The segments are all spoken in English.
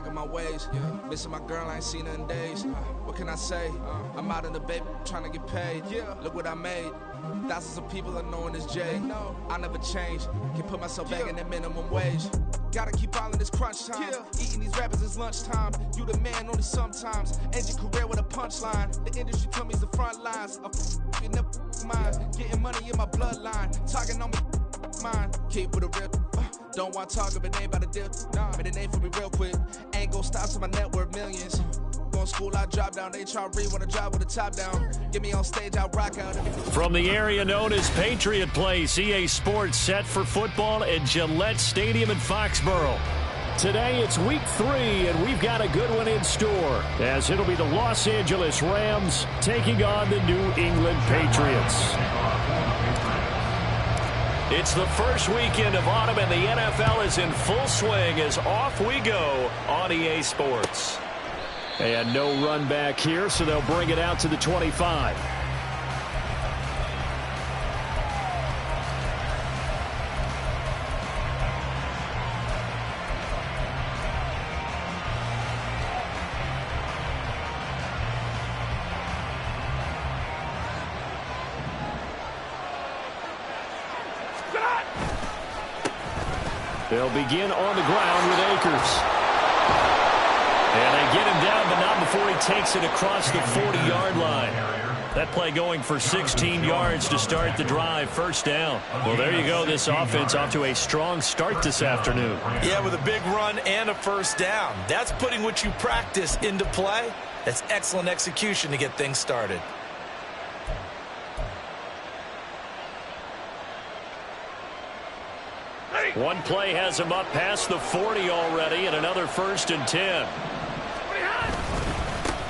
back on my ways. Missing my girl, I ain't seen her in days. What can I say? I'm out in the baby trying to get paid. Look what I made. Thousands of people are knowing this J. I never change. Can put myself back in the minimum wage. Gotta keep all in this crunch time. Eating these rappers is lunchtime. You the man only sometimes. End your career with a punchline. The industry told me it's the front lines. In the mind. Getting money in my bloodline. Talking on me mine. Keep with a real. Don't want to talk if it ain't about a deal. Made a name for me real quick. Ain't gon' stop till my net worth millions. Going school, I drop down. HRE wanna drive with the top down. Get me on stage, I'll rock out. From the area known as Patriot Place, EA Sports set for football at Gillette Stadium in Foxborough. Today it's week 3, and we've got a good one in store, as it'll be the Los Angeles Rams taking on the New England Patriots. It's the first weekend of autumn, and the NFL is in full swing as off we go on EA Sports. And no run back here, so they'll bring it out to the 25. They'll begin on the ground with Akers. And they get him down, but not before he takes it across the 40-yard line. That play going for 16 yards to start the drive, first down. Well, there you go. This offense off to a strong start this afternoon. Yeah, with a big run and a first down. That's putting what you practice into play. That's excellent execution to get things started. One play has him up past the 40 already, and another 1st and 10.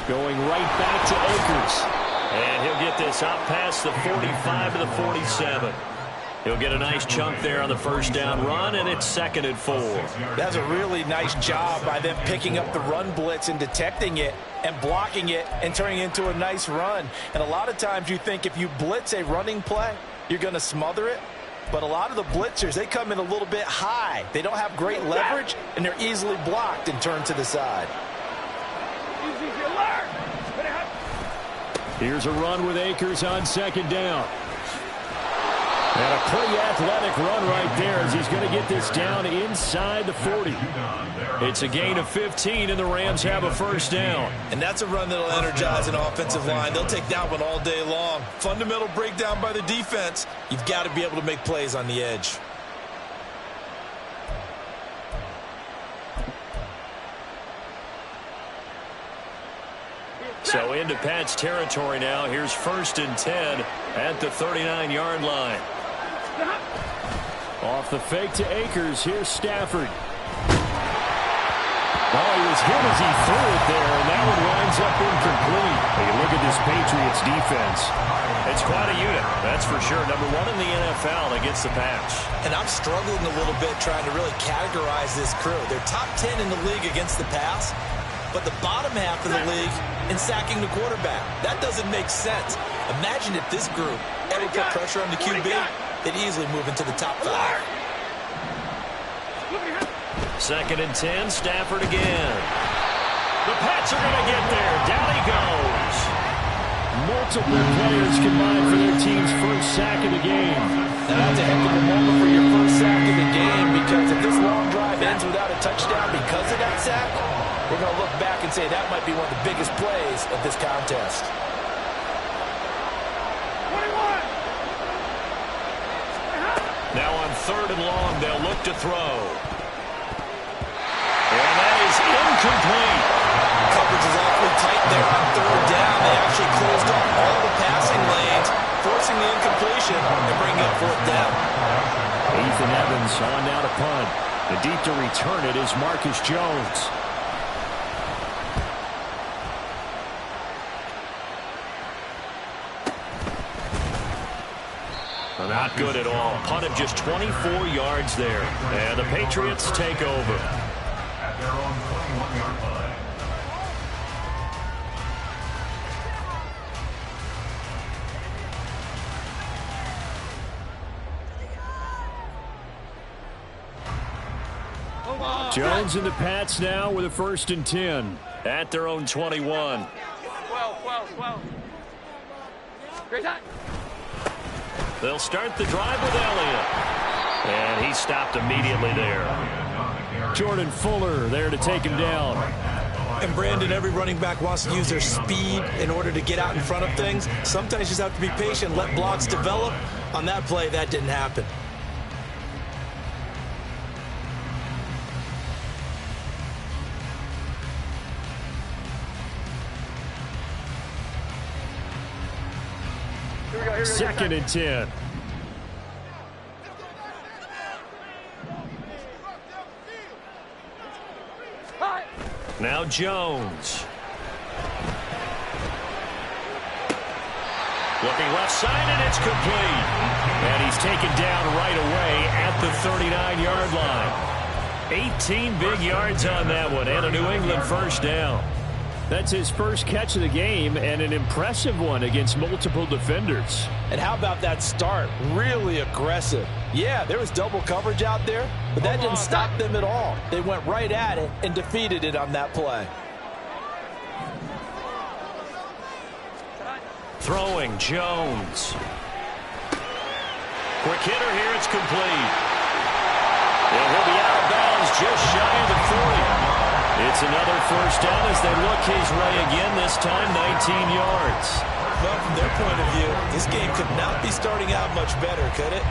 Going right back to Akers. And he'll get this out past the 45 to the 47. He'll get a nice chunk there on the first down run, and it's 2nd and 4. That's a really nice job by them picking up the run blitz and detecting it and blocking it and turning it into a nice run. And a lot of times you think if you blitz a running play, you're going to smother it. But a lot of the blitzers, they come in a little bit high. They don't have great leverage, and they're easily blocked and turned to the side. Here's a run with Akers on 2nd down. And a pretty athletic run right there as he's going to get this down inside the 40. It's a gain of 15, and the Rams have a first down. And that's a run that'll energize an offensive line. They'll take that one all day long. Fundamental breakdown by the defense. You've got to be able to make plays on the edge. So into Pat's territory now. Here's 1st and 10 at the 39-yard line. Off the fake to Akers. Here's Stafford. Oh, he was hit as he threw it there, and that one winds up incomplete. Hey, look at this Patriots defense. It's quite a unit, that's for sure. Number 1 in the NFL against the pass. And I'm struggling a little bit trying to really categorize this crew. They're top 10 in the league against the pass, but the bottom half of the league in sacking the quarterback. That doesn't make sense. Imagine if this group ever put pressure on the QB, they'd easily move into the top 5. 2nd and 10, Stafford again. The Pats are going to get there. Down he goes. Multiple players combined for their team's first sack of the game. Now that's a heck of a moment for your first sack of the game, because if this long drive ends without a touchdown because of that sack, we're going to look back and say that might be one of the biggest plays of this contest. 21. Now on 3rd and long, they'll look to throw. And that is incomplete. Coverage is awfully tight there on 3rd down. They actually closed off all the passing lanes, forcing the incompletion and bringing up 4th down. Ethan Evans on now to punt. The deep to return it is Marcus Jones. Not good at all. Punt of just 24 yards there. And the Patriots take over. At their own 21-yard line. Jones and the Pats now with a 1st and 10 at their own 21. 12. Great time. They'll start the drive with Elliott. And he stopped immediately there. Jordan Fuller there to take him down. And Brandon, every running back wants to use their speed in order to get out in front of things. Sometimes you just have to be patient, let blocks develop. On that play, that didn't happen. Second and 10. Now Jones. Looking left side, and it's complete. And he's taken down right away at the 39-yard line. 18 big yards on that one, and a New England 1st down. That's his first catch of the game, and an impressive one against multiple defenders. And how about that start? Really aggressive. Yeah, there was double coverage out there, but that didn't stop them at all. They went right at it and defeated it on that play. Throwing, Jones. Quick hitter here, it's complete. And he'll be out of bounds just shy of the 40. It's another 1st down as they look his way again, this time 19 yards. Well, from their point of view, this game could not be starting out much better, could it?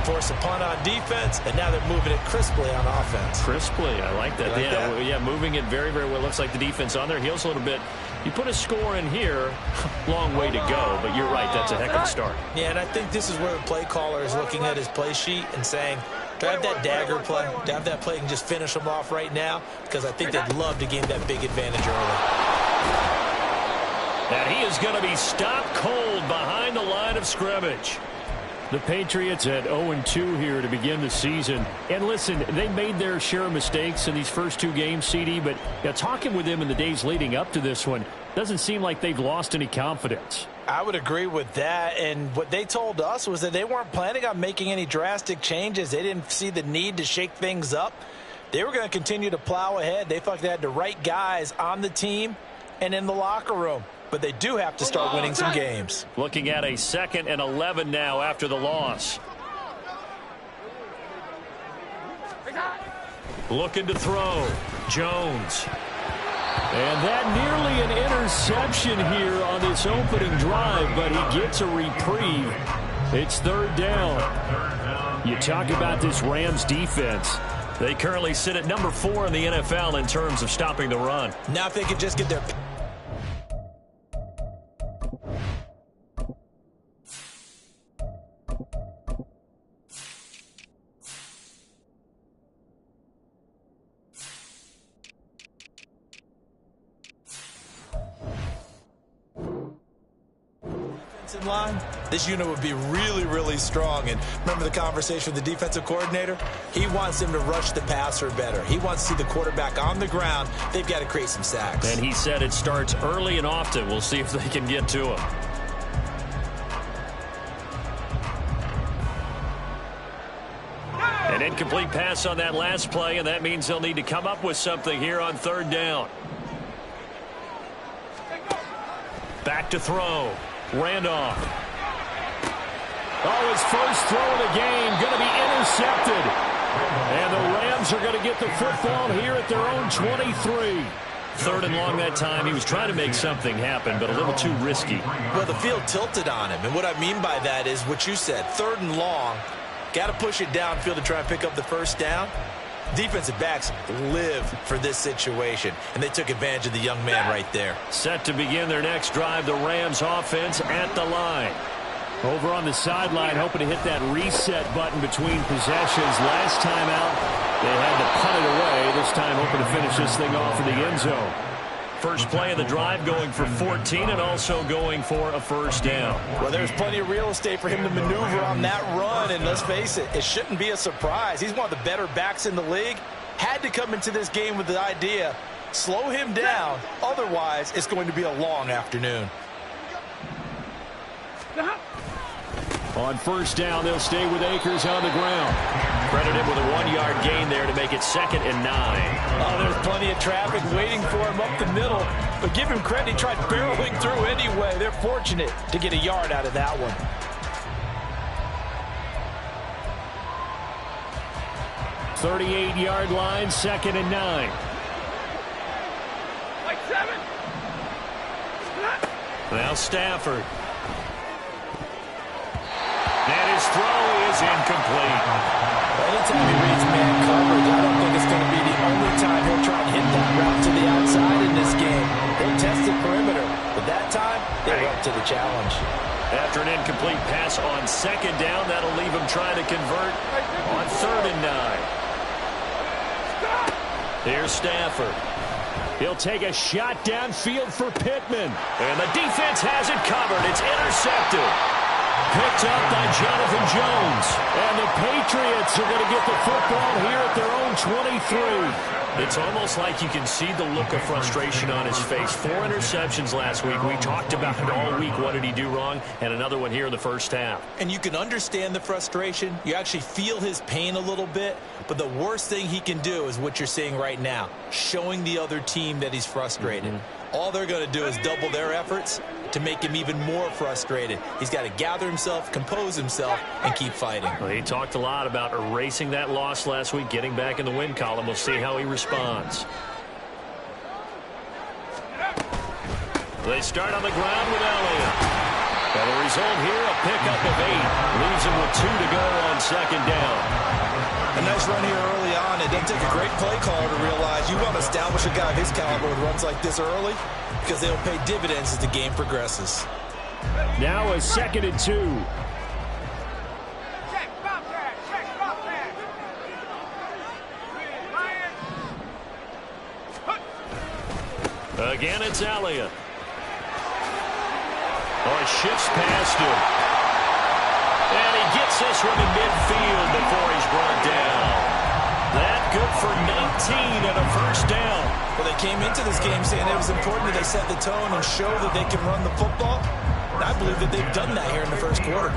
Force a punt on defense, and now they're moving it crisply on offense. Crisply, I like that. Like that? Yeah, moving it very, very well. Looks like the defense on their heels a little bit. You put a score in here, long way to go, but you're right, that's a heck of a start. Yeah, and I think this is where the play caller is looking at his play sheet and saying, do I have that dagger play? Do I have that play and just finish them off right now? Because I think they'd love to gain that big advantage early. And he is going to be stopped cold behind the line of scrimmage. The Patriots at 0-2 here to begin the season. And listen, they made their share of mistakes in these first 2 games, CD, but talking with them in the days leading up to this one, doesn't seem like they've lost any confidence. I would agree with that, and what they told us was that they weren't planning on making any drastic changes. They didn't see the need to shake things up. They were going to continue to plow ahead. They felt they had the right guys on the team and in the locker room. But they do have to start winning some games. Looking at a 2nd and 11 now after the loss. Looking to throw. Jones. And that nearly an interception here on this opening drive, but he gets a reprieve. It's 3rd down. You talk about this Rams defense. They currently sit at number 4 in the NFL in terms of stopping the run. Now if they could just get their... in line, this unit would be really, really strong. And remember the conversation with the defensive coordinator? He wants them to rush the passer better. He wants to see the quarterback on the ground. They've got to create some sacks. And he said it starts early and often. We'll see if they can get to him. An incomplete pass on that last play, and that means they'll need to come up with something here on 3rd down. Back to throw. Randolph. Oh, his first throw of the game going to be intercepted. And the Rams are going to get the football here at their own 23. 3rd and long that time. He was trying to make something happen, but a little too risky. Well, the field tilted on him. And what I mean by that is what you said. 3rd and long. Got to push it downfield to try and pick up the 1st down. Defensive backs live for this situation, and they took advantage of the young man right there. Set to begin their next drive, the Rams offense at the line. Over on the sideline, hoping to hit that reset button between possessions. Last time out, they had to punt it away. This time hoping to finish this thing off in the end zone. First play of the drive going for 14 and also going for a 1st down. Well, there's plenty of real estate for him to maneuver on that run, and let's face it, it shouldn't be a surprise. He's one of the better backs in the league. Had to come into this game with the idea, slow him down, otherwise it's going to be a long afternoon. On 1st down, they'll stay with Akers on the ground. Credit him with a 1-yard gain there to make it 2nd and 9. Oh, there's plenty of traffic waiting for him up the middle. But give him credit, he tried barreling through anyway. They're fortunate to get a yard out of that one. 38-yard line, 2nd and 9. Like 7. Now Stafford. And his throw is incomplete. Anytime he reads man coverage, I don't think it's going to be the only time he'll try and hit that route to the outside in this game. They'll test the perimeter, but that time, they're up to the challenge. After an incomplete pass on 2nd down, that'll leave him trying to convert on 3rd and 9. Here's Stafford. He'll take a shot downfield for Pittman. And the defense has it covered. It's intercepted. Picked up by Jonathan Jones. And the Patriots are going to get the football here at their own 23. It's almost like you can see the look of frustration on his face. 4 interceptions last week. We talked about it all week. What did he do wrong? And another one here in the first half. And you can understand the frustration. You actually feel his pain a little bit. But the worst thing he can do is what you're seeing right now, showing the other team that he's frustrated. All they're going to do is double their efforts to make him even more frustrated. He's got to gather himself, compose himself, and keep fighting. Well, he talked a lot about erasing that loss last week, getting back in the win column. We'll see how he responds. They start on the ground with Elliott. And the result here, a pickup of 8. Leaves him with 2 to go on 2nd down. A nice run here early on. It doesn't take a great play caller to realize you want to establish a guy of his caliber with runs like this early because they'll pay dividends as the game progresses. Now a 2nd and 2. Again, it's Elliott. Oh, shifts past him. And he gets this one in midfield before he's brought down. That good for 19 and a first down. Well, they came into this game saying it was important that they set the tone and show that they can run the football. And I believe that they've done that here in the first quarter.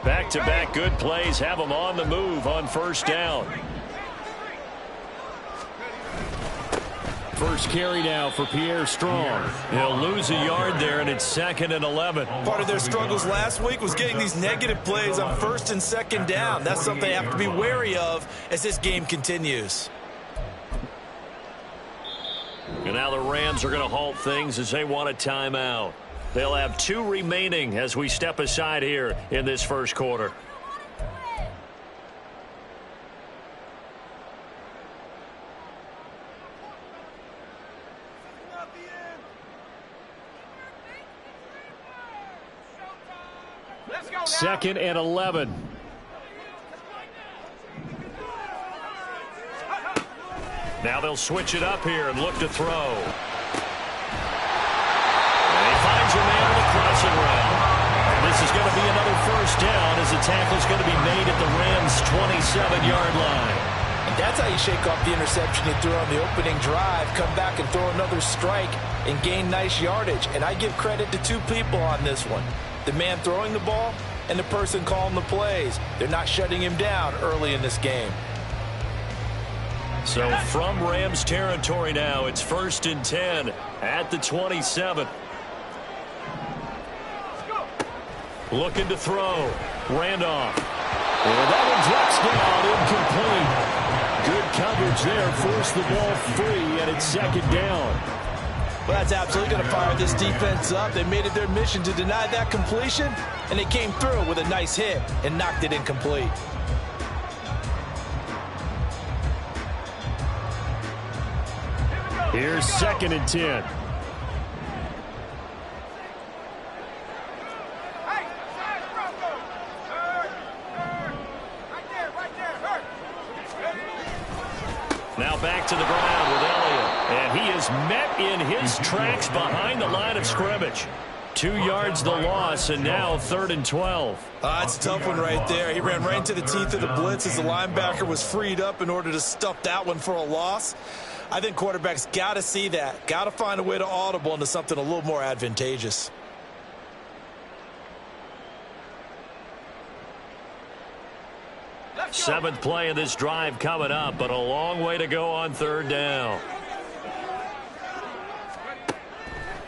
Back-to-back good plays have them on the move on first down. First carry now for Pierre Strong. He'll lose a yard there, and it's 2nd and 11. Part of their struggles last week was getting these negative plays on 1st and 2nd down. That's something they have to be wary of as this game continues. And now the Rams are going to halt things as they want a timeout. They'll have 2 remaining as we step aside here in this first quarter. Second and 11. Now they'll switch it up here and look to throw. Finds a man with a crossing route. And this is going to be another first down as the tackle is going to be made at the Rams' 27-yard line. And that's how you shake off the interception you threw on the opening drive, come back and throw another strike and gain nice yardage. And I give credit to 2 people on this one. The man throwing the ball and the person calling the plays. They're not shutting him down early in this game. So from Rams territory now, it's 1st and 10 at the 27. Looking to throw. Randolph. And that one drops down, incomplete. Good coverage there. Forced the ball free, and it's 2nd down. Well, that's absolutely going to fire this defense up. They made it their mission to deny that completion, and they came through with a nice hit and knocked it incomplete. Here's 2nd and 10. Now back to the ground with Elliott. And he is met in his tracks behind the line of scrimmage. 2 yards the loss, and now 3rd and 12. It's a tough one right there. He ran right into the teeth of the blitz as the linebacker was freed up in order to stuff that one for a loss. I think quarterbacks got to see that, got to find a way to audible into something a little more advantageous. Seventh play of this drive coming up, but a long way to go on 3rd down.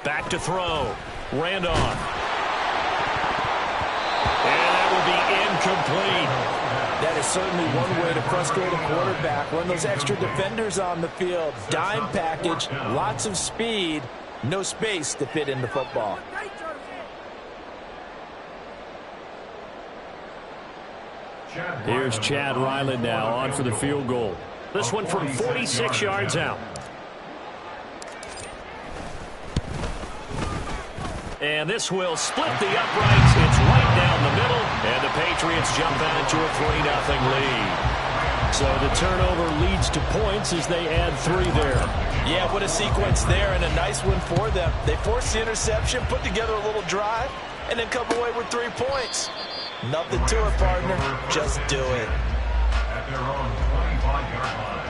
Back to throw. Randolph. And that will be incomplete. That is certainly one way to frustrate a quarterback. Run those extra defenders on the field. Dime package, lots of speed, no space to fit in the football. Here's Chad Ryland now on for the field goal. This one from 46 yards out. And this will split the uprights. It's right down the middle. And the Patriots jump out to a 3-0 lead. So the turnover leads to points as they add 3 there. Yeah, what a sequence there, and a nice one for them. They forced the interception, put together a little drive, and then come away with 3 points. Nothing to it, partner. Just do it. At their own 25-yard line.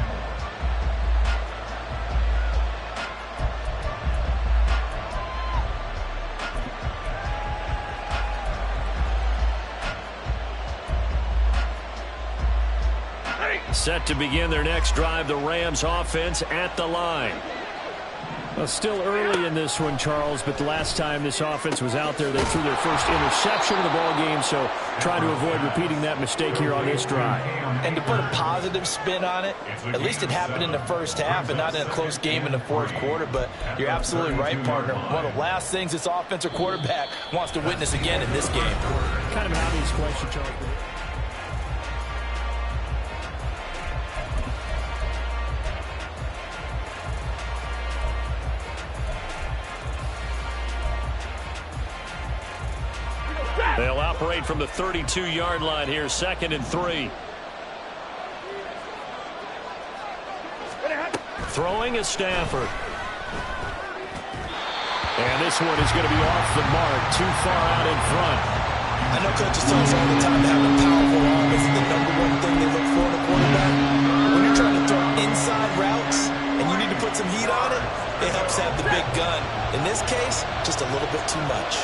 Set to begin their next drive, the Rams offense at the line. Well, still early in this one, Charles, but the last time this offense was out there, they threw their first interception of the ball game, so trying to avoid repeating that mistake here on this drive. And to put a positive spin on it, at least it happened in the first half and not in a close game in the 4th quarter, but you're absolutely right, partner. One of the last things this offensive quarterback wants to witness again in this game. Kind of an obvious question, Charles. They'll operate from the 32-yard line here, 2nd and 3. Throwing is Stafford. And this one is going to be off the mark, too far out in front. I know coaches tell us all the time to have a powerful arm is the #1 thing they look for in a quarterback. When you're trying to throw inside routes and you need to put some heat on it, it helps have the big gun. In this case, just a little bit too much.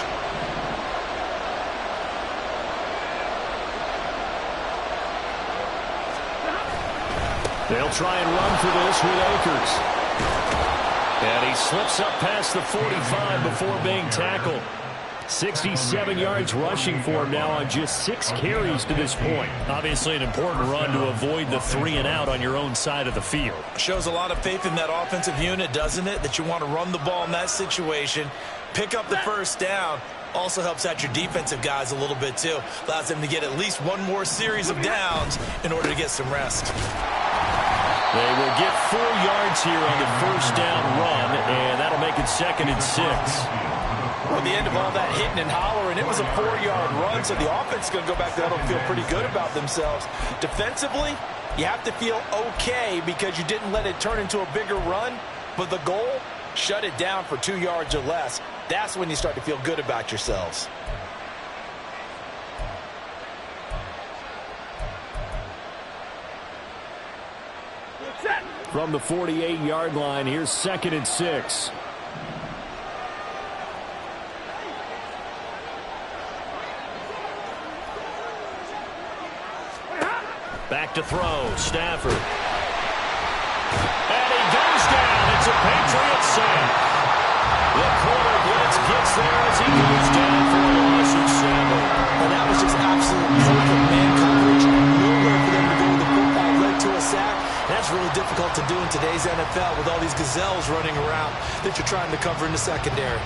They'll try and run for this with Akers. And he slips up past the 45 before being tackled. 67 yards rushing for him now on just 6 carries to this point. Obviously an important run to avoid the 3 and out on your own side of the field. Shows a lot of faith in that offensive unit, doesn't it? That you want to run the ball in that situation, pick up the first down. Also helps out your defensive guys a little bit too. Allows them to get at least one more series of downs in order to get some rest. They will get 4 yards here on the first down run, and that'll make it 2nd and 6. At the end of all that hitting and hollering, it was a 4-yard run, so the offense is going to go back there and feel pretty good about themselves. Defensively, you have to feel okay because you didn't let it turn into a bigger run, but the goal, shut it down for 2 yards or less. That's when you start to feel good about yourselves. From the 48-yard line, here's 2nd and 6. Back to throw, Stafford. And he goes down. It's a Patriot sack. The corner blitz gets there as he goes down for a loss of 7. And that was just absolute perfect man coverage. Nowhere for them to go with the football led to a sack. That's really difficult to do in today's NFL with all these gazelles running around that you're trying to cover in the secondary.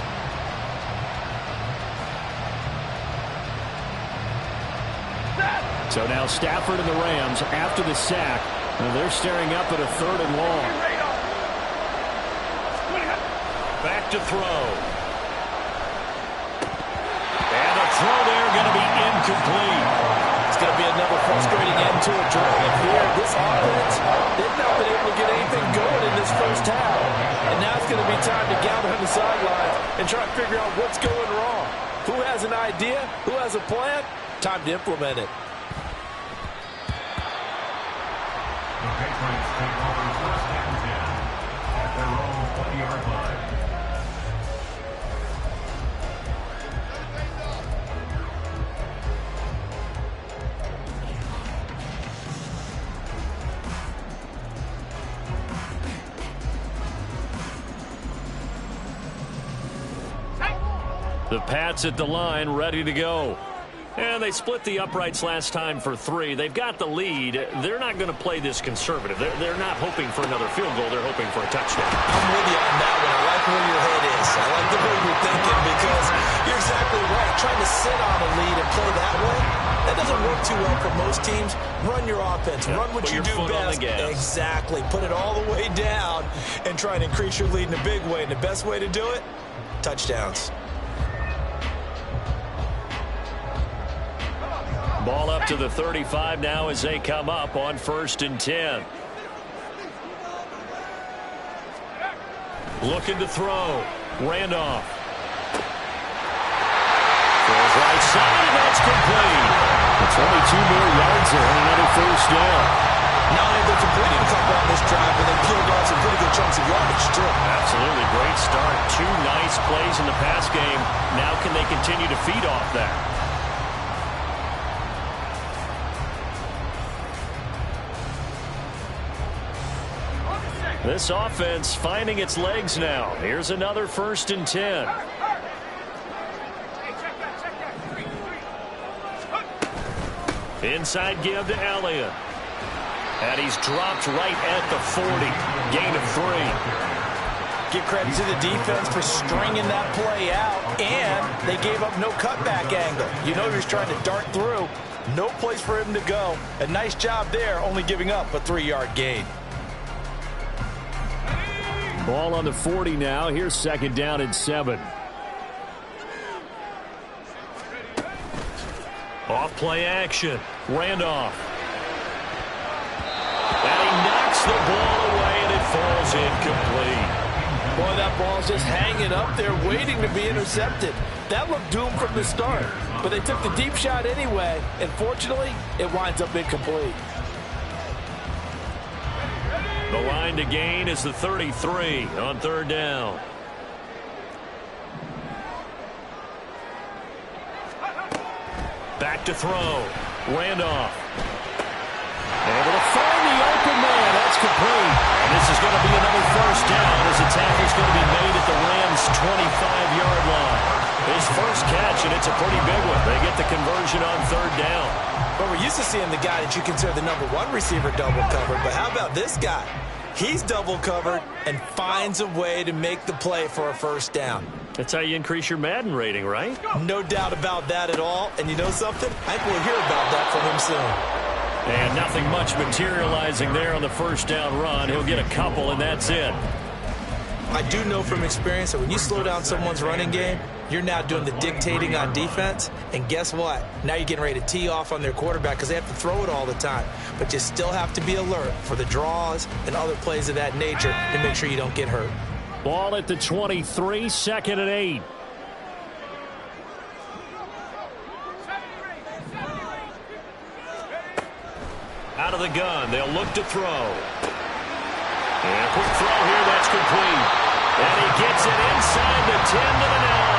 So now Stafford and the Rams, after the sack, they're staring up at a 3rd and long. Back to throw. And the throw there going to be incomplete. It's going to be another frustrating end to a drive here. This offense, they've not been able to get anything going in this first half. And now it's going to be time to gather on the sidelines and try to figure out what's going wrong. Who has an idea? Who has a plan? Time to implement it. The Patriots take over 1st and 10 at their own 20-yard line. The Pats at the line, ready to go. And they split the uprights last time for 3. They've got the lead. They're not going to play this conservative. They're not hoping for another field goal. They're hoping for a touchdown. I'm with you on that one. I like where your head is. I like the way you're thinking because you're exactly right. Trying to sit on a lead and play that way, that doesn't work too well for most teams. Run your offense. Yeah, run what you do best. Exactly. Put it all the way down and try and increase your lead in a big way. And the best way to do it, touchdowns. Ball up to the 35 now as they come up on 1st and 10. Looking to throw. Randolph. Throws right side, and that's complete. It's only 2 more yards there and another 1st down. Not only they're completing a couple on this drive, but they peeled off some pretty good chunks of yardage, too. Absolutely. Great start. 2 nice plays in the pass game. Now can they continue to feed off that? This offense finding its legs now. Here's another 1st and 10. Inside give to Elliott. And he's dropped right at the 40. Gain of 3. Give credit to the defense for stringing that play out, and they gave up no cutback angle. You know he was trying to dart through. No place for him to go. A nice job there, only giving up a 3-yard gain. Ball on the 40 now. Here's 2nd down and 7. Off play action. Randolph. And he knocks the ball away, and it falls incomplete. Boy, that ball's just hanging up there, waiting to be intercepted. That looked doomed from the start, but they took the deep shot anyway, and fortunately, it winds up incomplete. The line to gain is the 33 on 3rd down. Back to throw. Randolph. Able to find the open man. That's complete. And this is going to be another 1st down as the tackle's going to be made at the Rams' 25-yard line. His first catch, and it's a pretty big one. They get the conversion on 3rd down. Well, we're used to seeing the guy that you consider the #1 receiver double covered, but how about this guy? He's double covered and finds a way to make the play for a 1st down. That's how you increase your Madden rating, right? No doubt about that at all. And you know something? I think we'll hear about that from him soon. And nothing much materializing there on the 1st down run. He'll get a couple, and that's it. I do know from experience that when you slow down someone's running game, you're now doing the dictating on defense. And guess what? Now you're getting ready to tee off on their quarterback because they have to throw it all the time. But you still have to be alert for the draws and other plays of that nature to make sure you don't get hurt. Ball at the 23, 2nd and 8. Out of the gun, they'll look to throw. And a quick throw here, that's complete. And he gets it inside the 10 to the 9.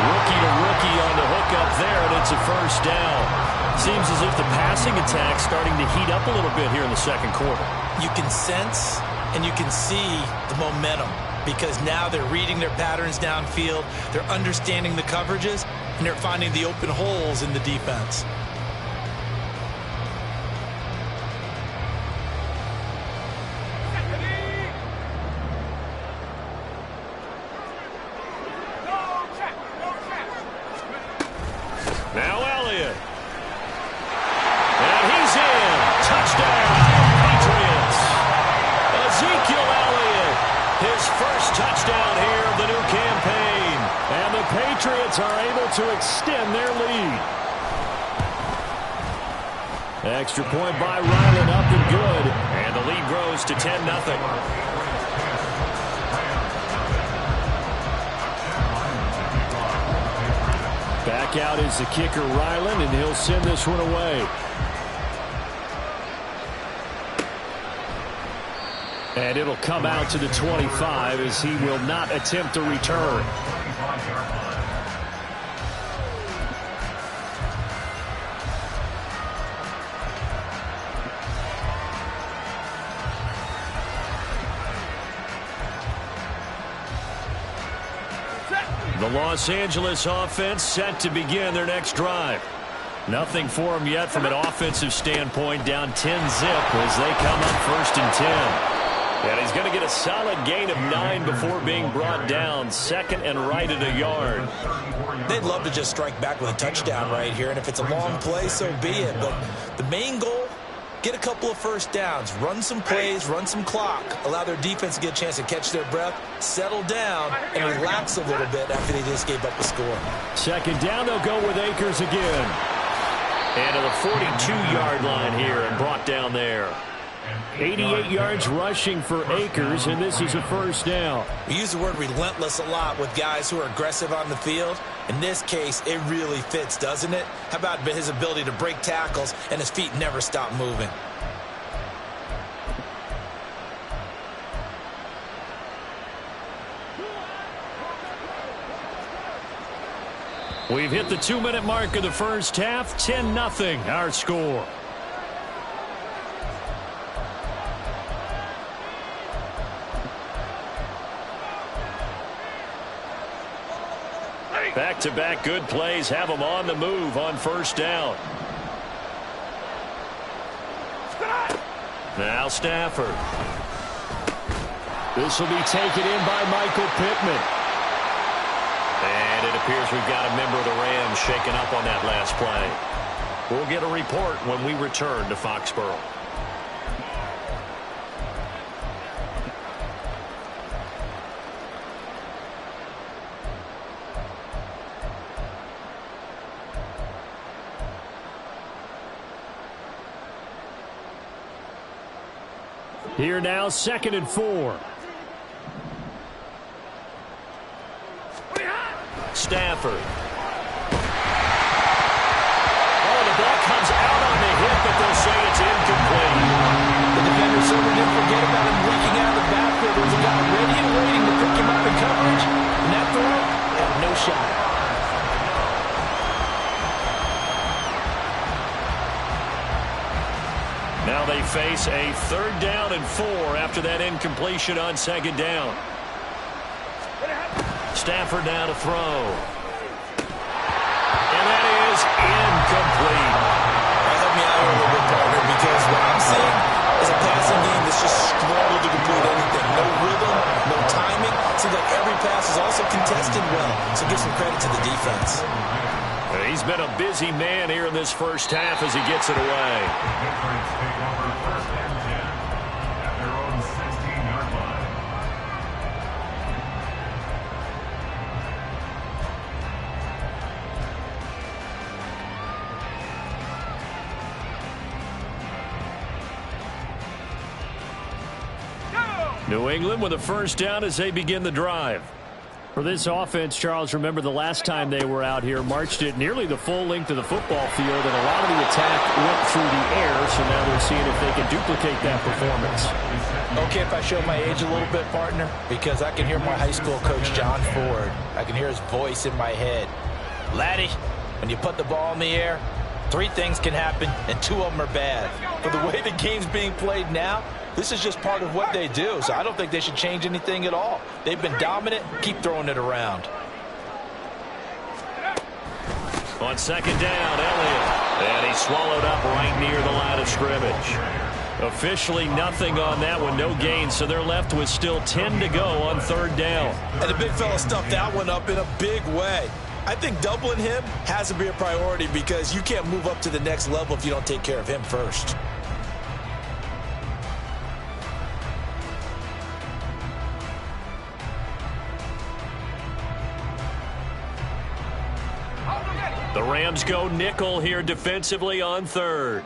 Rookie to rookie on the hook up there, and it's a 1st down. Seems as if the passing attack's starting to heat up a little bit here in the 2nd quarter. You can sense and you can see the momentum because now they're reading their patterns downfield, they're understanding the coverages, and they're finding the open holes in the defense. Now Elliott. And he's in. Touchdown, Patriots. Ezekiel Elliott, his first touchdown here of the new campaign. And the Patriots are able to extend their lead. Extra point by Ryland, up and good. And the lead grows to 10-0. Back out is the kicker, Ryland, and he'll send this one away. And it'll come out to the 25 as he will not attempt a return. The Los Angeles offense set to begin their next drive. Nothing for them yet from an offensive standpoint, down 10 zip as they come up 1st and 10. And he's going to get a solid gain of 9 before being brought down, 2nd and right at a yard. They'd love to just strike back with a touchdown right here, and if it's a long play, so be it. But the main goal, get a couple of first downs, run some plays, run some clock, allow their defense to get a chance to catch their breath, settle down, and relax a little bit after they just gave up the score. 2nd down, they'll go with Akers again. And to the 42-yard line here and brought down there. 88 yards rushing for Akers, and this is a 1st down. We use the word relentless a lot with guys who are aggressive on the field. In this case, it really fits, doesn't it? How about his ability to break tackles and his feet never stop moving? We've hit the 2-minute mark of the first half. 10-0 our score. Back-to-back good plays have them on the move on 1st down. Now Stafford. This will be taken in by Michael Pittman. And it appears we've got a member of the Rams shaken up on that last play. We'll get a report when we return to Foxborough. Here now, 2nd and 4. Stafford. Oh, the ball comes out on the hit, but they'll say it's incomplete. The defender certainly didn't forget about him leaking out of the backfield. There was a guy ready and waiting to pick him up in coverage, and that throw had no shot. Now they face a 3rd down and 4 after that incompletion on 2nd down. Stafford now to throw. And that is incomplete. Help me out a little bit, partner, because what I'm seeing is a passing game that's just struggled to complete anything. No rhythm, no timing. Seems like every pass is also contested well, so give some credit to the defense. He's been a busy man here in this first half as he gets it away. New England with a 1st down as they begin the drive. For this offense, Charles, remember the last time they were out here, marched it nearly the full length of the football field, and a lot of the attack went through the air, so now they're seeing if they can duplicate that performance. Okay, if I show my age a little bit, partner, because I can hear my high school coach, John Ford. I can hear his voice in my head. Laddie, when you put the ball in the air, 3 things can happen, and 2 of them are bad. But the way the game's being played now, this is just part of what they do, so I don't think they should change anything at all. They've been dominant. Keep throwing it around. On 2nd down, Elliott. And he's swallowed up right near the line of scrimmage. Officially nothing on that one, no gain, so they're left with still 10 to go on 3rd down. And the big fella stuffed that one up in a big way. I think doubling him has to be a priority because you can't move up to the next level if you don't take care of him first. The Rams go nickel here defensively on 3rd.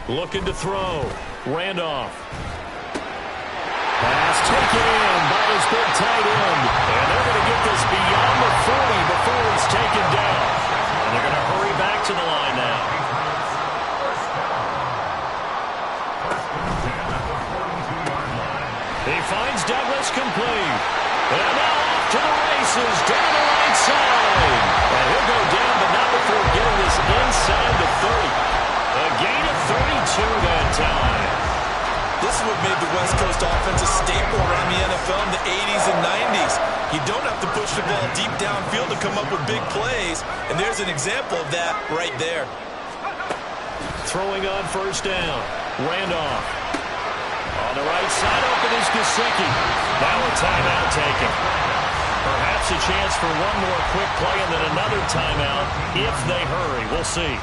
Looking to throw. Randolph. Pass taken in by his big tight end. And they're going to get this beyond the 40 before he's taken down. And they're going to hurry back to the line now. He finds Douglas complete. And now off to the races down the right side. And he'll go down, but not before getting this inside the 30. A gain of 32 that time. This is what made the West Coast offense a staple around the NFL in the 80s and 90s. You don't have to push the ball deep downfield to come up with big plays, and there's an example of that right there. Throwing on first down. Randolph. On the right side, open is Gesicki. Now a timeout taken. Perhaps a chance for one more quick play and then another timeout if they hurry. We'll see.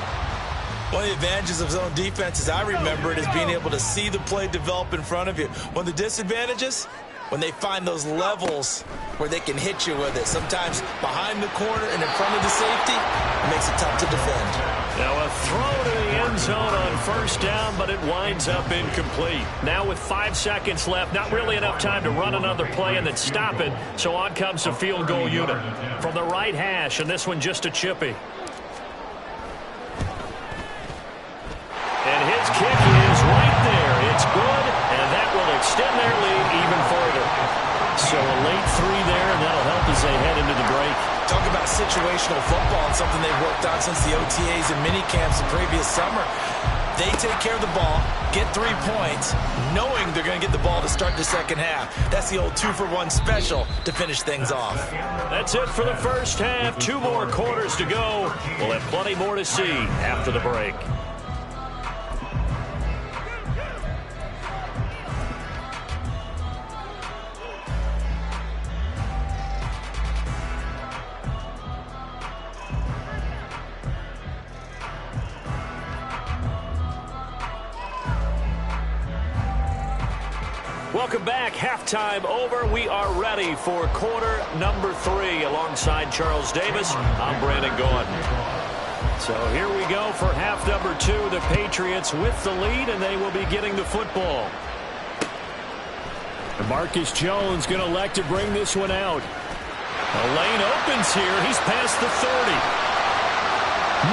One of the advantages of zone defense, as I remember it, is being able to see the play develop in front of you. One of the disadvantages, when they find those levels where they can hit you with it. Sometimes behind the corner and in front of the safety, it makes it tough to defend. Now a throw to the end zone on first down, but it winds up incomplete. Now with 5 seconds left, not really enough time to run another play and then stop it. So on comes the field goal unit from the right hash, and this one just a chippy. And his kick is right there. It's good, and that will extend their lead even further. So a late 3 there, and that'll help as they head into the break. Talk about situational football and something they've worked on since the OTAs and mini camps the previous summer. They take care of the ball, get 3 points, knowing they're going to get the ball to start the second half. That's the old 2-for-1 special to finish things off. That's it for the first half. 2 more quarters to go. We'll have plenty more to see after the break. Welcome back. Halftime over. We are ready for quarter number 3. Alongside Charles Davis, I'm Brandon Gordon. So here we go for half number 2. The Patriots with the lead, and they will be getting the football. And Marcus Jones going to elect to bring this one out. The lane opens here. He's past the 30.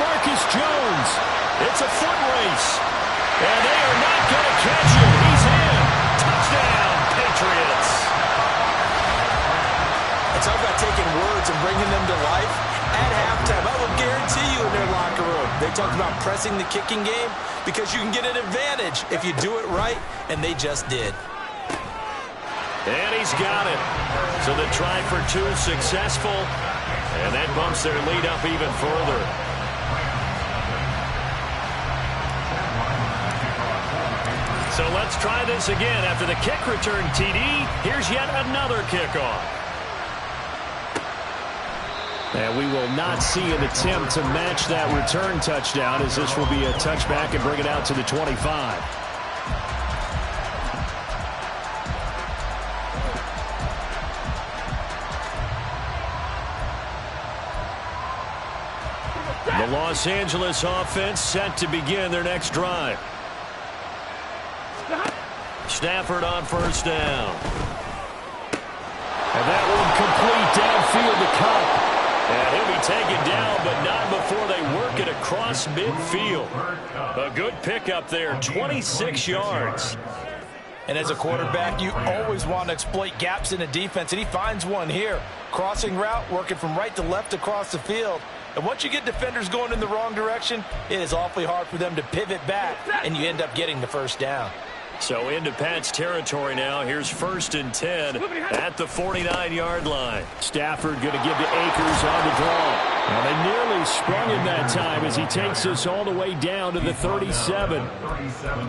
Marcus Jones. It's a foot race. And they are not going to catch him. He's in. Touchdown, Patriots. And talk about taking words and bringing them to life. At halftime, I will guarantee you in their locker room, they talked about pressing the kicking game because you can get an advantage if you do it right, and they just did. And he's got it. So the try for 2 successful, and that bumps their lead up even further. So let's try this again. After the kick return TD, here's yet another kickoff. And we will not see an attempt to match that return touchdown, as this will be a touchback and bring it out to the 25. The Los Angeles offense set to begin their next drive. Stafford on first down. And that one complete downfield to Cup. And he'll be taken down, but not before they work it across midfield. A good pickup there, 26 yards. And as a quarterback, you always want to exploit gaps in a defense, and he finds one here. Crossing route, working from right to left across the field. And once you get defenders going in the wrong direction, it is awfully hard for them to pivot back, and you end up getting the first down. So into Pat's territory now. Here's 1st and 10 at the 49-yard line. Stafford going to give to Akers on the draw. Now they nearly sprung him that time as he takes us all the way down to the 37.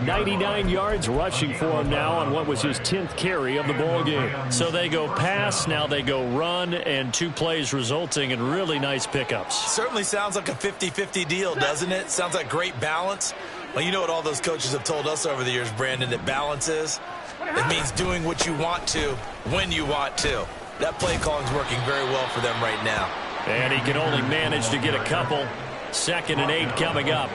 99 yards rushing for him now on what was his 10th carry of the ball game. So they go pass, now they go run, and 2 plays resulting in really nice pickups. Certainly sounds like a 50-50 deal, doesn't it? Sounds like great balance. Well, you know what all those coaches have told us over the years, Brandon, that balance is? It means doing what you want to when you want to. That play calling is working very well for them right now. And he can only manage to get a couple. 2nd and 8 coming up.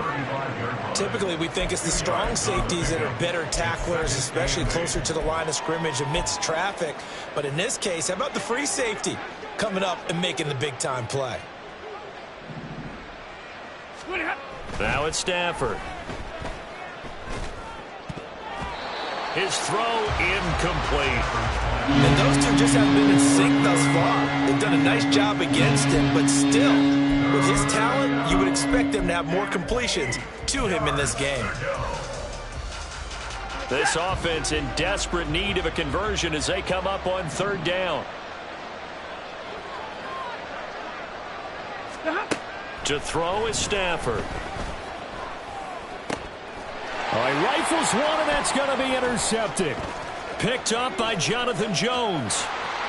Typically, we think it's the strong safeties that are better tacklers, especially closer to the line of scrimmage amidst traffic. But in this case, how about the free safety coming up and making the big-time play? Now it's Stafford. His throw incomplete. And those two just haven't been in sync thus far. They've done a nice job against him, but still, with his talent, you would expect them to have more completions to him in this game. This offense in desperate need of a conversion as they come up on 3rd down. To throw is Stafford. He rifles one, and that's going to be intercepted. Picked up by Jonathan Jones.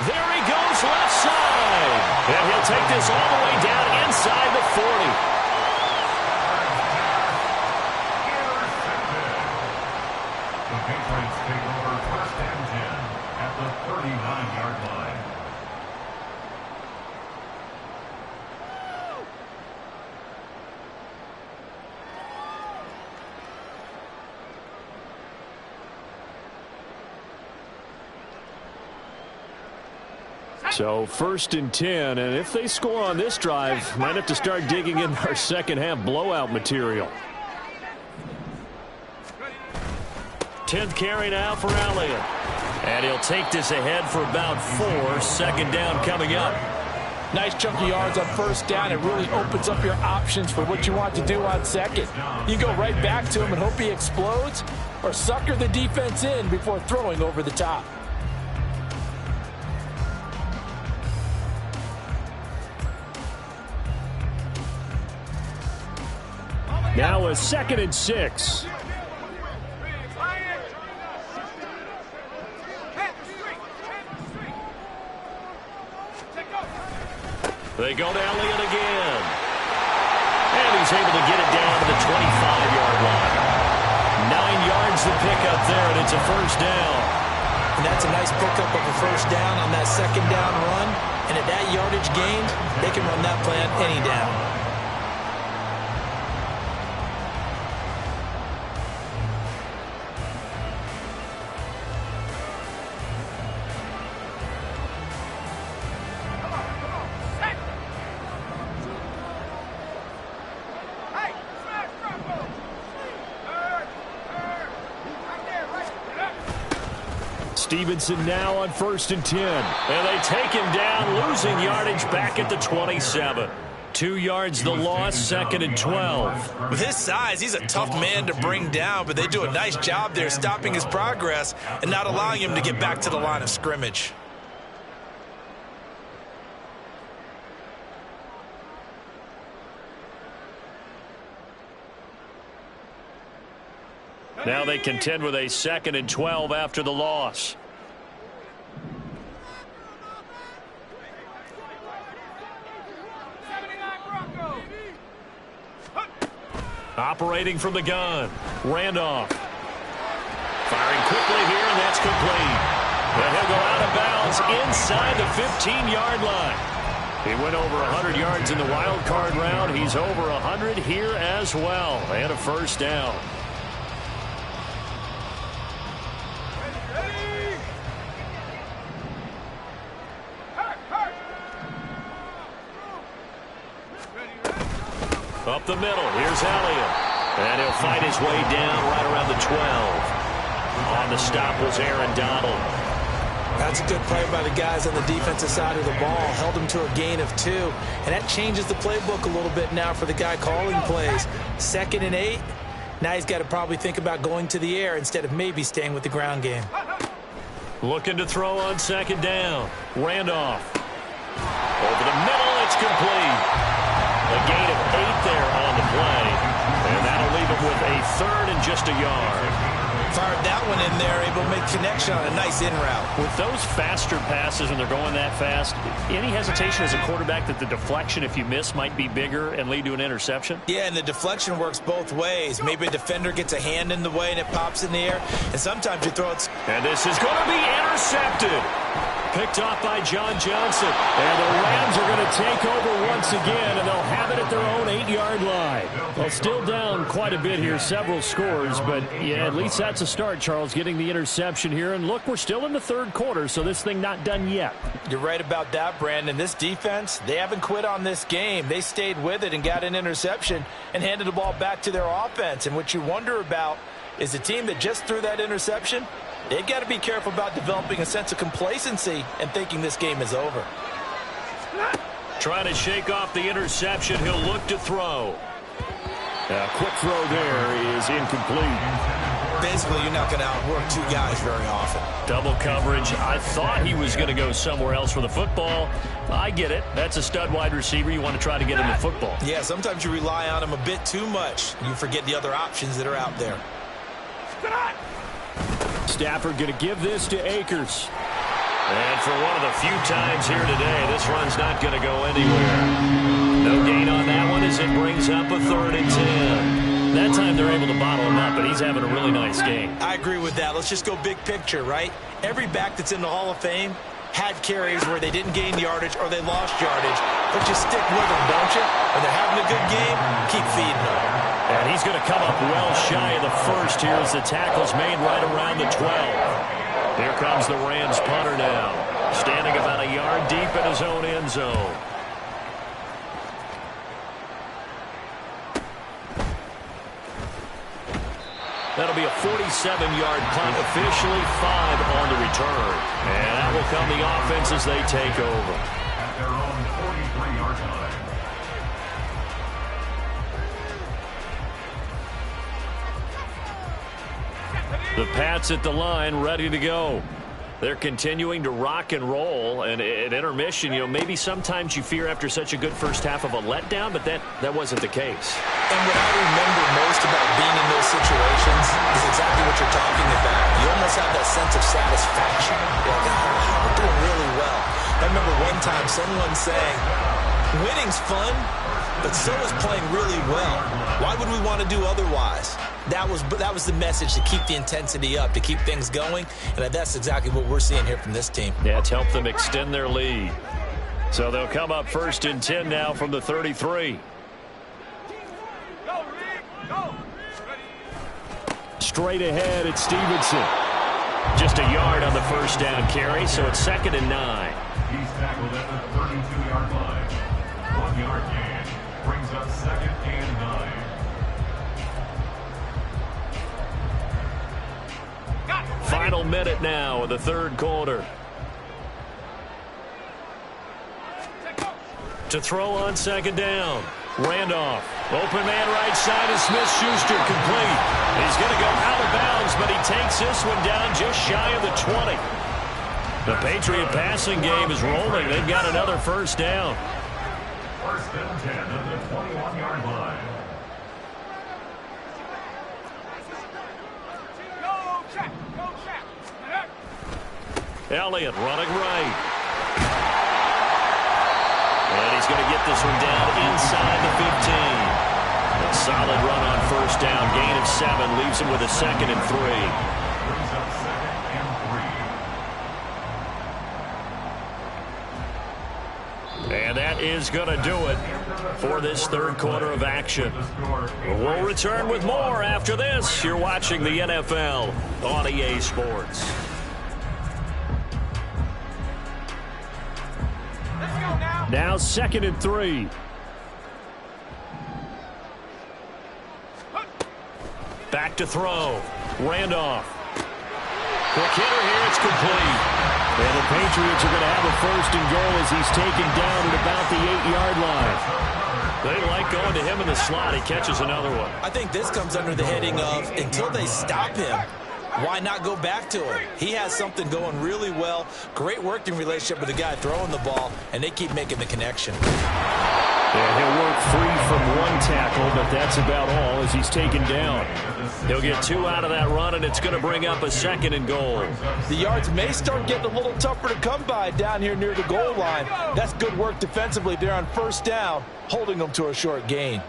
There he goes left side. And he'll take this all the way down inside the 40. The Patriots take over 1st and 10 at the 39-yard line. So 1st and 10, and if they score on this drive, might have to start digging in our second half blowout material. 10th carry now for Elliott. And he'll take this ahead for about 4. 2nd down coming up. Nice chunk of yards on 1st down. It really opens up your options for what you want to do on 2nd. You go right back to him and hope he explodes, or sucker the defense in before throwing over the top. Now a 2nd and 6. They go to Elliott again. And he's able to get it down to the 25-yard line. 9 yards to pick up there, and it's a 1st down. And that's a nice pickup of a 1st down on that 2nd down run. And at that yardage gained, they can run that play on any down. Stevenson now on 1st and 10. And they take him down, losing yardage back at the 27. 2 yards the loss, 2nd and 12. With his size, he's a tough man to bring down, but they do a nice job there stopping his progress and not allowing him to get back to the line of scrimmage. Now they contend with a 2nd and 12 after the loss. Operating from the gun. Randolph. Firing quickly here, and that's complete. And he'll go out of bounds inside the 15-yard line. He went over 100 yards in the wild card round. He's over 100 here as well. And a 1st down. Up the middle, here's Elliott. And he'll fight his way down right around the 12. On the stop was Aaron Donald. That's a good play by the guys on the defensive side of the ball. Held him to a gain of 2. And that changes the playbook a little bit now for the guy calling plays. 2nd and 8. Now he's got to probably think about going to the air instead of maybe staying with the ground game. Looking to throw on 2nd down. Randolph. Over the middle, it's complete. A gain of 8 there on the play. And that'll leave him with a 3rd and just a yard. Fired that one in there, able to make connection on a nice in route. With those faster passes when they're going that fast, any hesitation as a quarterback that the deflection, if you miss, might be bigger and lead to an interception? Yeah, and the deflection works both ways. Maybe a defender gets a hand in the way and it pops in the air, and sometimes you throw it. And this is going to be intercepted. Picked off by John Johnson. And the Rams are going to take over once again, and they'll have it at at their own 8-yard line. Well, still down quite a bit here, several scores, but yeah, at least that's a start, Charles, getting the interception here. And look, we're still in the third quarter, so this thing not done yet. You're right about that, Brandon. This defense, they haven't quit on this game. They stayed with it and got an interception and handed the ball back to their offense. And what you wonder about is the team that just threw that interception, they've got to be careful about developing a sense of complacency and thinking this game is over. Trying to shake off the interception. He'll look to throw. A quick throw there is incomplete. Basically, you're not going to outwork two guys very often. Double coverage. I thought he was going to go somewhere else for the football. I get it. That's a stud wide receiver. You want to try to get him the football. Yeah, sometimes you rely on him a bit too much. You forget the other options that are out there. Stafford going to give this to Akers. And for one of the few times here today, this run's not going to go anywhere. No gain on that one as it brings up a 3rd and 10. That time they're able to bottle him up, but he's having a really nice game. I agree with that. Let's just go big picture, right? Every back that's in the Hall of Fame had carries where they didn't gain yardage or they lost yardage, but you stick with them, don't you? When they're having a good game, keep feeding them. And he's going to come up well shy of the first here as the tackle's made right around the 12. Here comes the Rams punter now, standing about a yard deep in his own end zone. That'll be a 47-yard punt, officially 5 on the return. And that will come the offense as they take over. At their own 43-yard line. The Pats at the line, ready to go. They're continuing to rock and roll, and at intermission, maybe sometimes you fear after such a good first half of a letdown, but that wasn't the case. And what I remember most about being in those situations is exactly what you're talking about. You almost have that sense of satisfaction. You're like, we're doing really well. I remember one time someone saying, winning's fun, but so is playing really well. Why would we want to do otherwise? That was the message, to keep the intensity up, to keep things going, and that's exactly what we're seeing here from this team. Yeah, it's helped them extend their lead. So they'll come up 1st and 10 now from the 33. Straight ahead, it's Stevenson. Just a yard on the first down carry, so it's 2nd and 9. He's tackled at the 32-yard line. 1-yard gain brings up 2nd and 9. Final minute now of the third quarter. To throw on 2nd down. Randolph. Open man right side is Smith-Schuster, complete. He's going to go out of bounds, but he takes this one down just shy of the 20. The Patriot passing game is rolling. They've got another first down. 1st and 10 at the 21-yard line. Elliott running right. And he's going to get this one down inside the 15. A solid run on first down. Gain of 7 leaves him with a 2nd and 3. Brings up 2nd and 3. And that is going to do it for this third quarter of action. We'll return with more after this. You're watching the NFL on EA Sports. Now 2nd and 3. Back to throw. Randolph. Quick hitter here. It's complete. And the Patriots are going to have a 1st and goal as he's taken down at about the 8-yard line. They like going to him in the slot. He catches another one. I think this comes under the heading of, until they stop him, why not go back to him? He has something going really well. Great working relationship with the guy throwing the ball, and they keep making the connection. And he'll work free from one tackle, but that's about all as he's taken down. He'll get 2 out of that run, and it's going to bring up a 2nd and goal. The yards may start getting a little tougher to come by down here near the goal line. That's good work defensively there on first down, holding them to a short gain.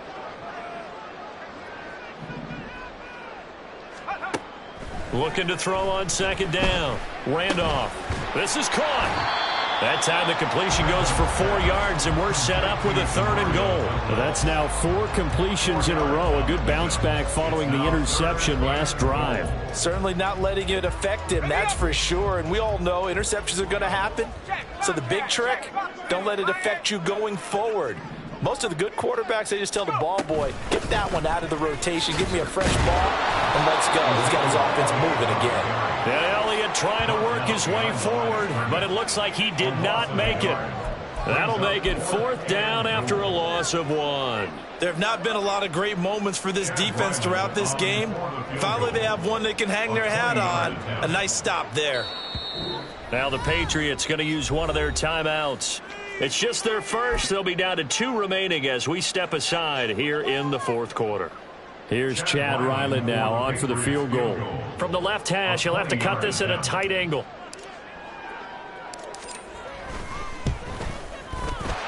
Looking to throw on 2nd down. Randolph. This is caught. That time the completion goes for 4 yards, and we're set up with a 3rd and goal. Well, that's now 4 completions in a row. A good bounce back following the interception last drive. Certainly not letting it affect him, that's for sure. And we all know interceptions are going to happen. So the big trick, don't let it affect you going forward. Most of the good quarterbacks, they just tell the ball boy, get that one out of the rotation, give me a fresh ball, and let's go. He's got his offense moving again. And Elliott trying to work his way forward, but it looks like he did not make it. That'll make it 4th down after a loss of 1. There have not been a lot of great moments for this defense throughout this game. Finally, they have one they can hang their hat on. A nice stop there. Now the Patriots going to use one of their timeouts. It's just their first. They'll be down to 2 remaining as we step aside here in the 4th quarter. Here's Chad Ryland now on for the field goal. From the left hash, he'll have to cut this at a tight angle.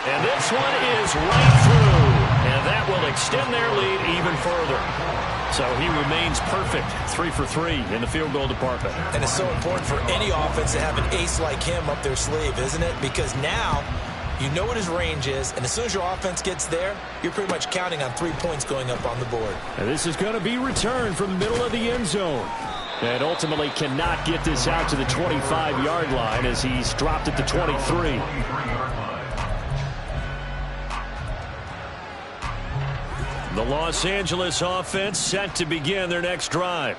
And this one is right through. And that will extend their lead even further. So he remains perfect, 3 for 3 in the field goal department. And it's so important for any offense to have an ace like him up their sleeve, isn't it? Because now you know what his range is, and as soon as your offense gets there, you're pretty much counting on 3 points going up on the board. And this is going to be returned from the middle of the end zone. And ultimately cannot get this out to the 25-yard line as he's dropped at the 23. The Los Angeles offense set to begin their next drive.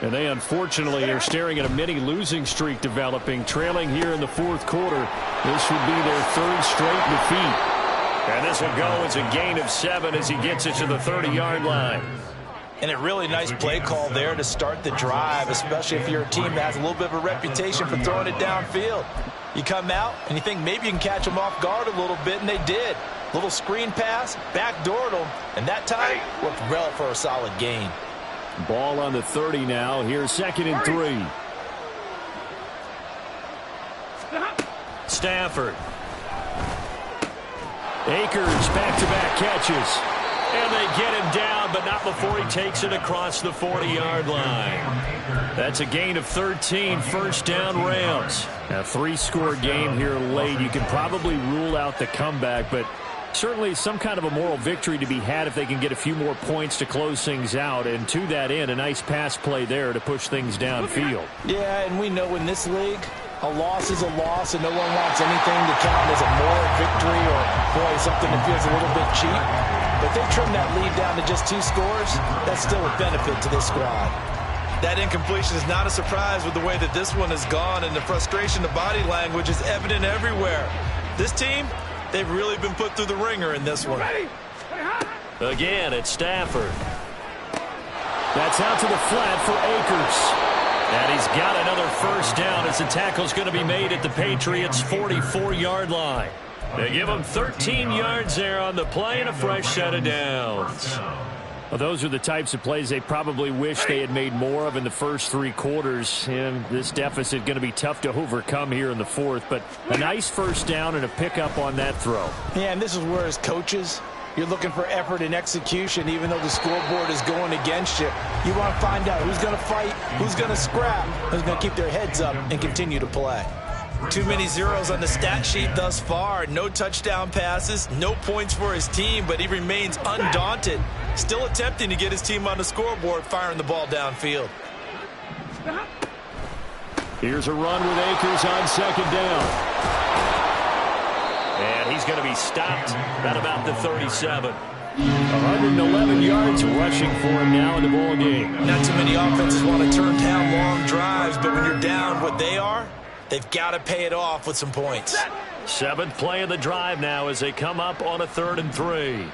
And they unfortunately are staring at a mini losing streak developing, trailing here in the 4th quarter. This would be their 3rd straight defeat. And this will go as a gain of 7 as he gets it to the 30-yard line. And a really nice play call there to start the drive, especially if you're a team that has a little bit of a reputation for throwing it downfield. You come out and you think maybe you can catch them off guard a little bit, and they did. Little screen pass, backdoored them, and that time worked well for a solid gain. Ball on the 30 now. Here's 2nd and 3. Stafford. Akers back-to-back catches. And they get him down, but not before he takes it across the 40-yard line. That's a gain of 13, 1st down Rams. A 3-score game here late. You can probably rule out the comeback, but certainly some kind of a moral victory to be had if they can get a few more points to close things out. And to that end, a nice pass play there to push things downfield. Yeah, and we know in this league, a loss is a loss, and no one wants anything to count as a moral victory or, boy, something that feels a little bit cheap. But they trimmed that lead down to just 2 scores. That's still a benefit to this squad. That incompletion is not a surprise with the way that this one has gone, and the frustration, the body language is evident everywhere. This team, they've really been put through the ringer in this one. Again, it's Stafford. That's out to the flat for Akers. And he's got another 1st down as the tackle's going to be made at the Patriots' 44-yard line. They give him 13 yards there on the play and a fresh set of downs. Well, those are the types of plays they probably wish they had made more of in the first 3 quarters. And this deficit going to be tough to overcome here in the 4th. But a nice 1st down and a pickup on that throw. Yeah, and this is where as coaches, you're looking for effort and execution even though the scoreboard is going against you. You want to find out who's going to fight, who's going to scrap, who's going to keep their heads up and continue to play. Too many zeros on the stat sheet thus far. No touchdown passes, no points for his team, but he remains undaunted. Still attempting to get his team on the scoreboard, firing the ball downfield. Here's a run with Akers on 2nd down. And he's going to be stopped at about the 37. 111 yards rushing for him now in the ball game. Not too many offenses want to turn down long drives, but when you're down what they are, they've got to pay it off with some points. 7th play of the drive now as they come up on a 3rd and 3.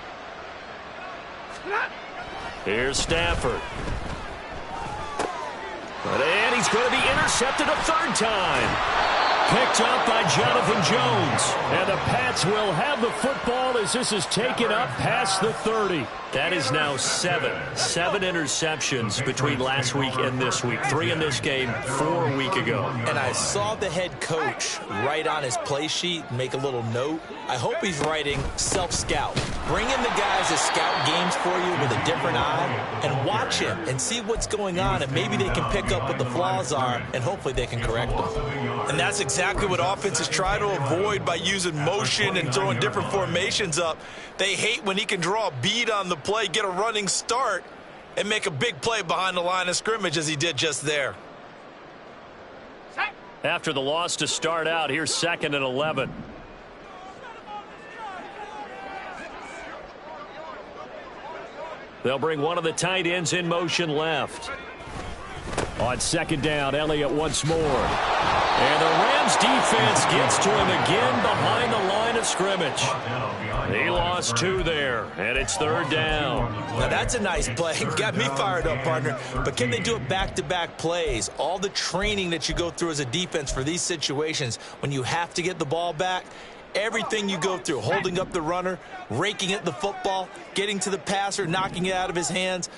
Here's Stafford. And he's going to be intercepted a 3rd time. Picked up by Jonathan Jones. And the Pats will have the football as this is taken up past the 30. That is now 7 interceptions between last week and this week. 3 in this game, 4 a week ago. And I saw the head coach write on his play sheet, make a little note. I hope he's writing self-scout. Bring in the guys that scout games for you with a different eye and watch him and see what's going on, and maybe they can pick up what the flaws are, and hopefully they can correct them. And that's exactly what offenses try to avoid by using motion and throwing different formations up. They hate when he can draw a bead on the play, get a running start, and make a big play behind the line of scrimmage as he did just there. After the loss to start out, here's 2nd and 11. They'll bring one of the tight ends in motion left. On 2nd down, Elliott once more. And the Rams defense gets to him again behind the line of scrimmage. He lost 2 there, and it's 3rd down. Now that's a nice play. Got me fired up, partner. But can they do it back-to-back plays? All the training that you go through as a defense for these situations, when you have to get the ball back, everything you go through, holding up the runner, raking at the football, getting to the passer, knocking it out of his hands,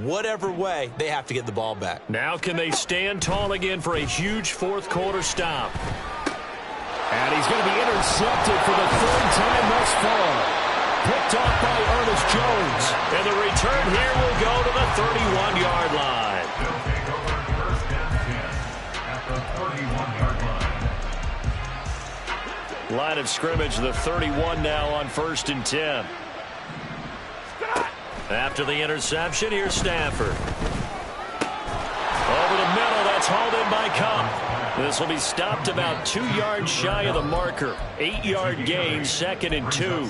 whatever way, they have to get the ball back. Now can they stand tall again for a huge 4th quarter stop? And he's going to be intercepted for the 3rd time thus far. Picked off by Ernest Jones. And the return here will go to the 31-yard line. They'll take over 1st and 10 at the 31-yard line. Line of scrimmage, the 31 now on 1st and 10. After the interception, here's Stafford. Over the middle, that's hauled in by Cup. This will be stopped about 2 yards shy of the marker. 8-yard gain, 2nd and 2.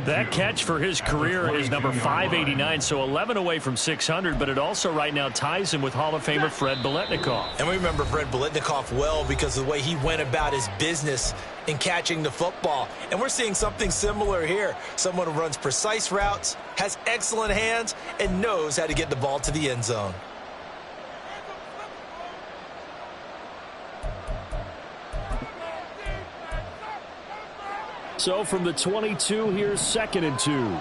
That catch for his career is number 589, so 11 away from 600, but it also right now ties him with Hall of Famer Fred Biletnikoff. And we remember Fred Biletnikoff well because of the way he went about his business in catching the football. And we're seeing something similar here. Someone who runs precise routes, has excellent hands, and knows how to get the ball to the end zone. So from the 22, here's 2nd and 2.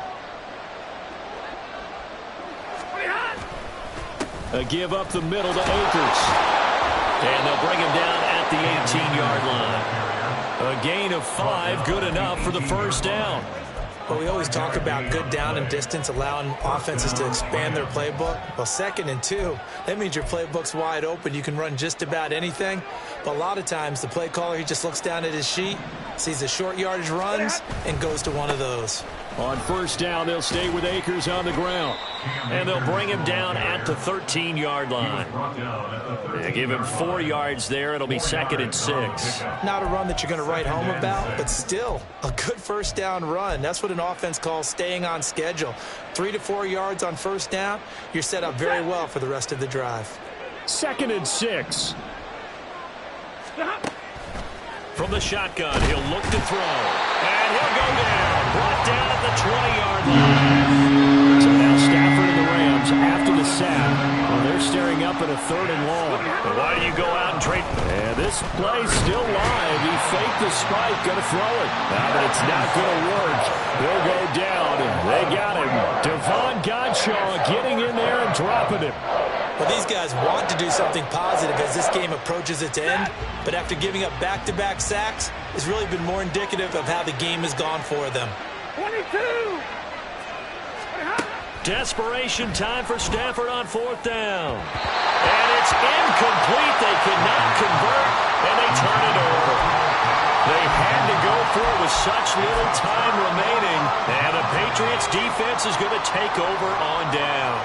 A give up the middle to Akers. And they'll bring him down at the 18-yard line. A gain of 5, good enough for the 1st down. Well, we always talk about good down and distance, allowing offenses to expand their playbook. Well, 2nd and 2, that means your playbook's wide open. You can run just about anything. But a lot of times, the play caller, he just looks down at his sheet, sees the short yardage runs, and goes to one of those. On 1st down, they'll stay with Akers on the ground. And they'll bring him down at the 13-yard line. They give him 4 yards there. It'll be 2nd and 6. Not a run that you're going to write home about, but still a good 1st down run. That's what an offense calls staying on schedule. 3 to 4 yards on 1st down, you're set up very well for the rest of the drive. 2nd and 6. From the shotgun, he'll look to throw. And he'll go down. Brought down at the 20-yard line. So now Stafford and the Rams after the sack. Well, they're staring up at a 3rd and long. But why do you go out and trade? And this play's still live. He faked the spike, going to throw it. But it's not going to work. They'll go down. They got him. Devon Godshaw getting in there and dropping him. Well, these guys want to do something positive as this game approaches its end, but after giving up back-to-back sacks, it's really been more indicative of how the game has gone for them. 22! Desperation time for Stafford on 4th down. And it's incomplete. They cannot convert, and they turn it over. They had to go for it with such little time remaining, and the Patriots defense is going to take over on down.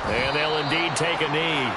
And they'll indeed take a knee.